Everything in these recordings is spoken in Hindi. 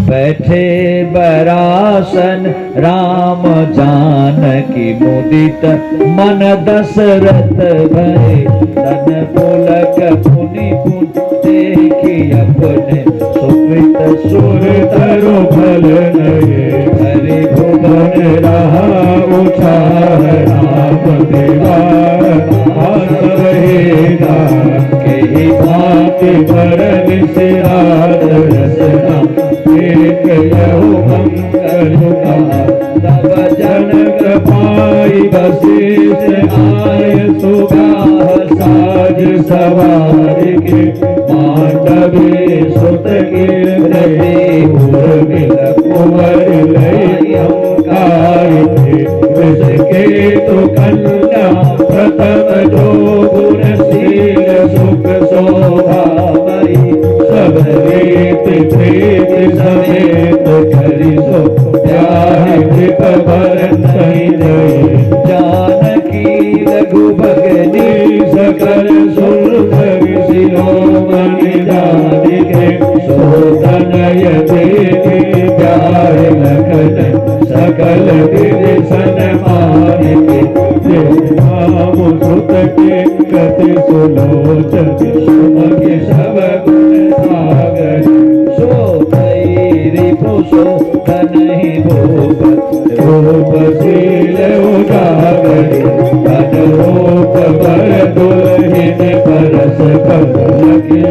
बैठे बरासन राम जानकी मुदित मन दशरथ भय तन पुलक पुनि पुन देखी अपने सुकृत सुर तरु फल नये हरि भुवन रहा उछाल राम देवार रहेगा के ही भांति भरन सिराज रसना एक यहु मंगल का तब जनक पाई बसिष्ठ आय सुगाह साज सवार के मांडवी सुत के उर्मिल कुंवर लयंकार के तो कन्या प्रथम जो गुणशील सुख शोभामयी सब रीत प्रीत समेत करि सो प्यारे कृप भरन जानकी रघुभगनी सकल सुरभग शिरोमणि जानिके सोतनय देवी प्यारे लखन सकल विधि सन्मानिके राम सुत के कति सुलोचन सुमति सब गुण सागर सो रिपु सो तनहि भूपत रूप शील उजागर तन रूप बर दुलहिन परस कमलके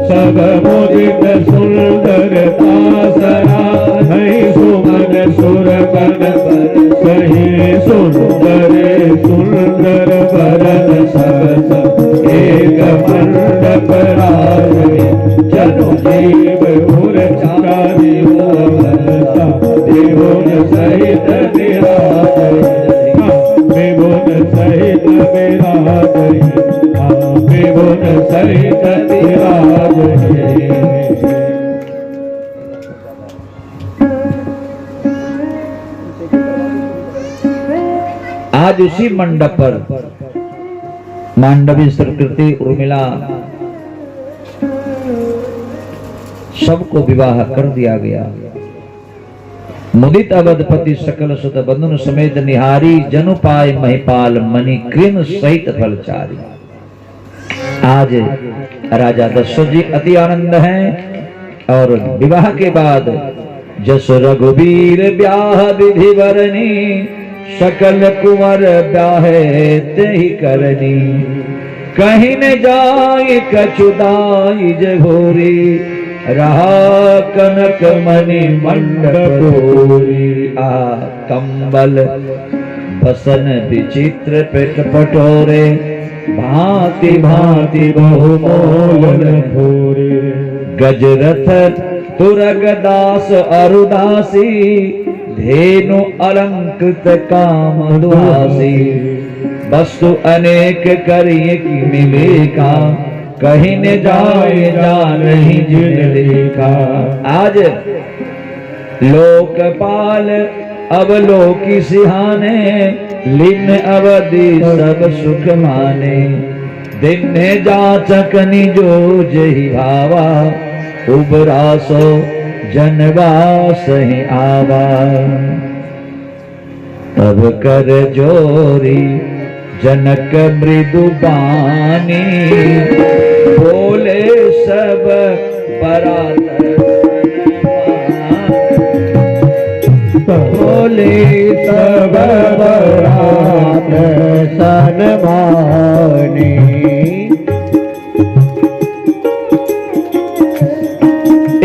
सब मुदित सुंदर तासरा नहीं सुमन सुर कन पर सही सुंदर सुंदर वरन सब एक मंडप राज जनु जीव उर चारि भुवन देवुन सहित विराज विभुन सहित विराज विभुन सहित विराज। आज उसी मंडप पर मांडवी सरकृति उर्मिला सबको विवाह कर दिया गया। मुदित अवधपति सकल सुत बंधुन समेत निहारी जनु पाए महिपाल मणि कृन सहित फलचारी। आज राजा दशरथ जी अति आनंद हैं और विवाह के बाद जस रघुवीर ब्याह विधि वरनी सकल कुंवर ब्याहे तेहि करनी कहीं न जाए कछुदाई जघोरी रहा कनक मणि मंडपोरी आ कंबल बसन विचित्र पेट पटोरे भांति भांति बहुमोल भूरे गजरथ तुरग दास अरुदासी धेनु अलंकृत काम दुहासी वस्तु अनेक करिए की मिले का कहीं न जाए जान नहीं जिन देखा। आज लोकपाल अवलोकी सिहाने लिन अवधि सब सुख माने दिन जाचकनि जो जही भावा उबरासो जनवास ही आवा तब कर जोरी जनक मृदु बानी बोले सब बरात बोले सब बरात सनमानी।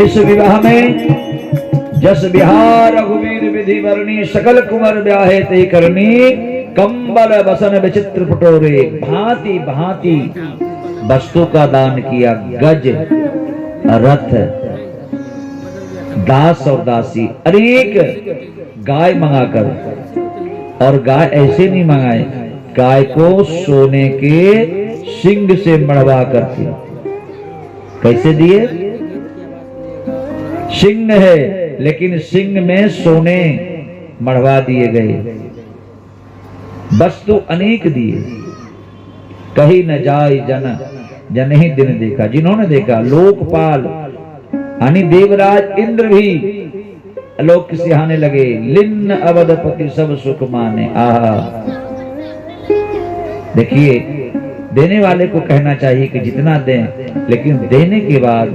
इस विवाह में जस बिहार रघुवीर विधि वरणी सकल कुंवर ब्याहे ते करनी कंबल बसन विचित्र पटोरे भांति भांति वस्तु का दान किया। गज रथ दास और दासी अनेक गाय मंगाकर और गाय ऐसे नहीं मंगाए गाय को सोने के सिंग से मढ़वा करके कैसे दिए सिंह है लेकिन सिंह में सोने मढ़वा दिए गए वस्तु अनेक दिए कहीं न जाए जन जनहि दिन देखा, जिन्होंने देखा लोकपाल यानी देवराज इंद्र भी लोक सिहाने लगे। लिन्न अवधपति सब सुख माने। आहा, देखिए देने वाले को कहना चाहिए कि जितना दें, लेकिन देने के बाद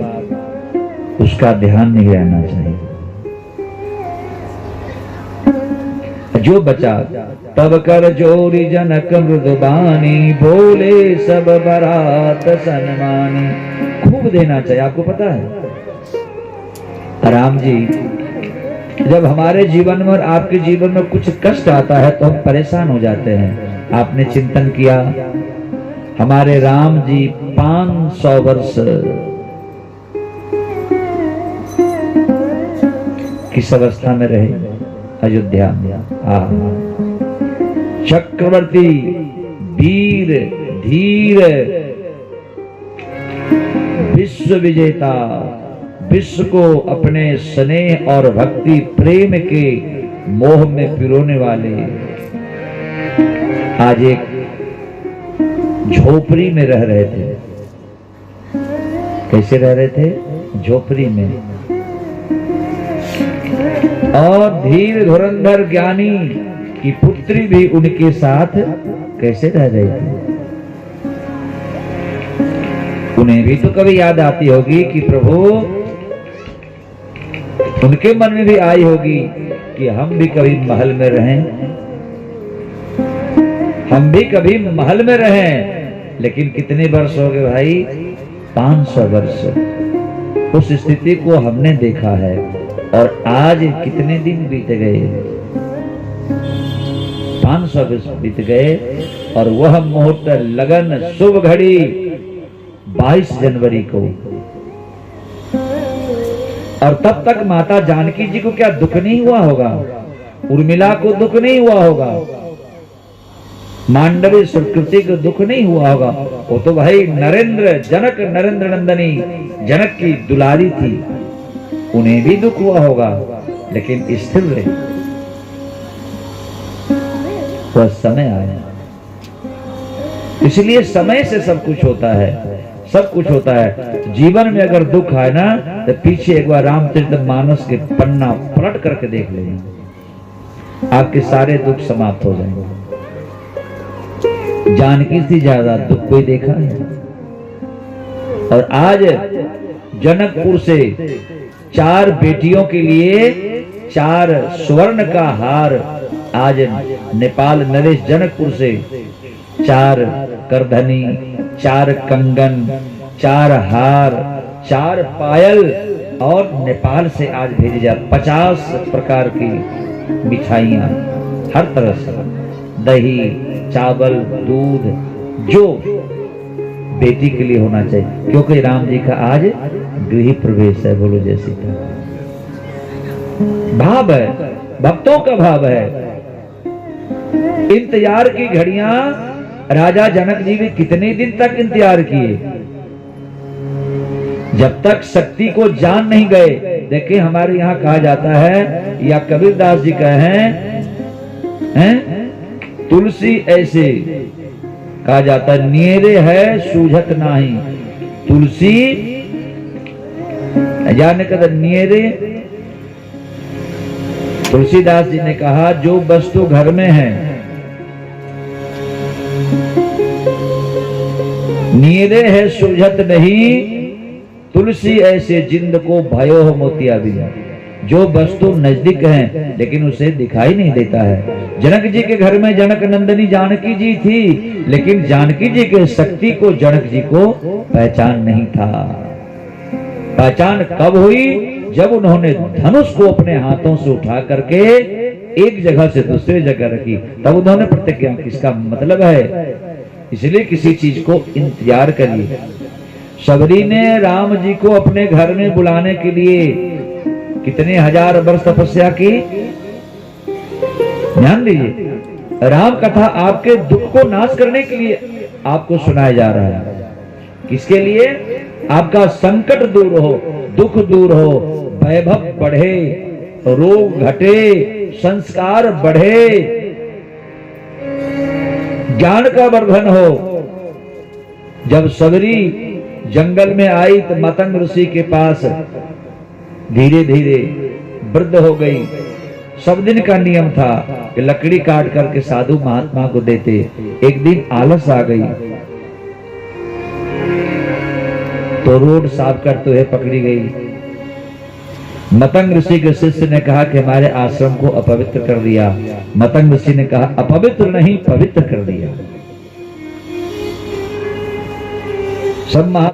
उसका ध्यान नहीं रहना चाहिए। जो बचा तब कर जोरी जनक मृदबानी, बोले सब बरात सन्मानी। खूब देना चाहिए। आपको पता है राम जी, जब हमारे जीवन में और आपके जीवन में कुछ कष्ट आता है तो हम परेशान हो जाते हैं। आपने चिंतन किया, हमारे राम जी 500 वर्ष किस अवस्था में रहे? अयोध्या में। चक्रवर्ती, वीर, धीर, विश्व विजेता, विश्व को अपने स्नेह और भक्ति प्रेम के मोह में पिरोने वाले आज एक झोपड़ी में रह रहे थे। कैसे रह रहे थे? झोपड़ी में। और धीर धुरंधर ज्ञानी की पुत्री भी उनके साथ कैसे रह रही थी? उन्हें भी तो कभी याद आती होगी कि प्रभु, उनके मन में भी आई होगी कि हम भी कभी महल में रहें, हम भी कभी महल में रहें। लेकिन कितने वर्ष हो गए भाई? 500 वर्ष। उस स्थिति को हमने देखा है। और आज कितने दिन बीत गए? 500 वर्ष बीत गए। और वह मुहूर्त लगन शुभ घड़ी 22 जनवरी को। और तब तक माता जानकी जी को क्या दुख नहीं हुआ होगा? उर्मिला को दुख नहीं हुआ होगा? मांडवी सुकृति को दुख नहीं हुआ होगा? वो तो भाई नरेंद्र, जनक नरेंद्र नंदनी जनक की दुलारी थी, उन्हें भी दुख हुआ होगा। लेकिन स्थिर रहे। वह समय आया। इसलिए समय से सब कुछ होता है, सब कुछ होता है। जीवन में अगर दुख आए ना तो पीछे एक बार रामचरितमानस के पन्ना पलट करके देख लेंगे, आपके सारे दुख समाप्त हो जाएंगे। जानकी से ज्यादा दुख कोई देखा है? और आज जनकपुर से 4 बेटियों के लिए 4 स्वर्ण का हार, आज नेपाल नरेश जनकपुर से 4 करधनी, 4 कंगन, 4 हार, 4 पायल और नेपाल से आज भेजी जा 50 प्रकार की मिठाइयां, हर तरह से दही, चावल, दूध, जो बेटी के लिए होना चाहिए। क्योंकि राम जी का आज गृह प्रवेश है। बोलो जय सीता। भाव है, भक्तों का भाव है। इंतजार की घड़ियां राजा जनक जी भी कितने दिन तक इंतजार किए, जब तक शक्ति को जान नहीं गए। देखिए हमारे यहाँ कहा जाता है, या कबीरदास जी कहे हैं, तुलसी ऐसे कहा जाता है, नियरे है सूझत नाही। तुलसी जाने का नियरे। तुलसीदास जी ने कहा, जो वस्तु घर में है, नियरे है सूझत नहीं, तुलसी ऐसे जिंद को भयो हो मोतिया बिना। जो वस्तु नजदीक है लेकिन उसे दिखाई नहीं देता है। जनक जी के घर में जनक नंदनी जानकी जी थी, लेकिन जानकी जी के शक्ति को जनक जी को पहचान नहीं था। पहचान कब हुई? जब उन्होंने धनुष को अपने हाथों से उठा करके एक जगह से दूसरी जगह रखी, तब उन्होंने प्रतिज्ञा की, इसका मतलब है। इसलिए किसी चीज को इंतजार करिए। सबरी ने राम जी को अपने घर में बुलाने के लिए कितने हजार वर्ष तपस्या की? ध्यान दीजिए। राम कथा आपके दुख को नाश करने के लिए आपको सुनाया जा रहा है। किसके लिए? आपका संकट दूर हो, दुख दूर हो, वैभव बढ़े, रोग घटे, संस्कार बढ़े, ज्ञान का वर्धन हो। जब सबरी जंगल में आई तो मतंग ऋषि के पास धीरे धीरे वृद्ध हो गई। सब दिन का नियम था कि लकड़ी काट करके साधु महात्मा को देते। एक दिन आलस आ गई तो रोड साफ करते हुए पकड़ी गई। मतंग ऋषि के शिष्य ने कहा कि हमारे आश्रम को अपवित्र कर दिया। मतंग ऋषि ने कहा अपवित्र नहीं, पवित्र कर दिया। सब